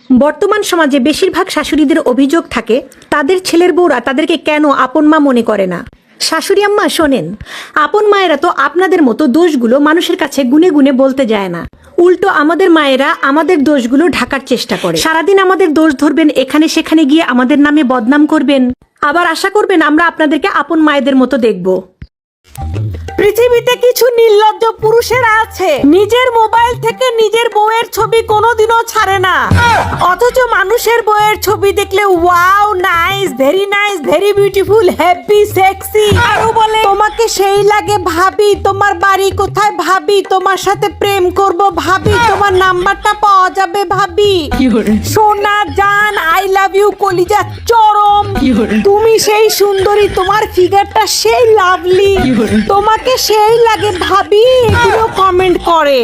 বর্তমান সমাজে বেশিরভাগ শাশুড়িদের অভিযোগ থাকে তাদের ছেলের বউরা তাদেরকে কেন আপন মা মনে করে না। শাশুড়ি আম্মা শোনেন, আপন মায়েরা তো আপনাদের মতো দোষগুলো মানুষের কাছে গুনে গুনে বলতে যায় না। উল্টো আমাদের মায়েরা আমাদের দোষগুলো ঢাকার চেষ্টা করে। সারাদিন আমাদের দোষ ধরবেন, এখানে সেখানে গিয়ে আমাদের নামে বদনাম করবেন, আবার আশা করবেন আমরা আপনাদেরকে আপন মায়েদের মতো দেখব। পৃথিবীতে কিছু নির্লজ্জ পুরুষেরা আছে, নিজের মোবাইল থেকে নিজের বউয়ের ছবি কোনোদিনও ছাড়ে না, অথচ মানুষের বউয়ের ছবি দেখলে wow, nice, very beautiful, happy, sexy, আরো বলে তোমাকে সেই লাগে ভাবি, তোমার বাড়ি কোথায় ভাবি, তোমার সাথে প্রেম করব ভাবি, তোমার নাম্বারটা পাওয়া যাবে ভাবি, সোনা জান, আই লাভ ইউ, কলিজা চরম, তুমি সেই সুন্দরী, তোমার ফিগারটা সেই লাভলি, তোমাকে সেই লাগে ভাবি, এগুলো কমেন্ট করে।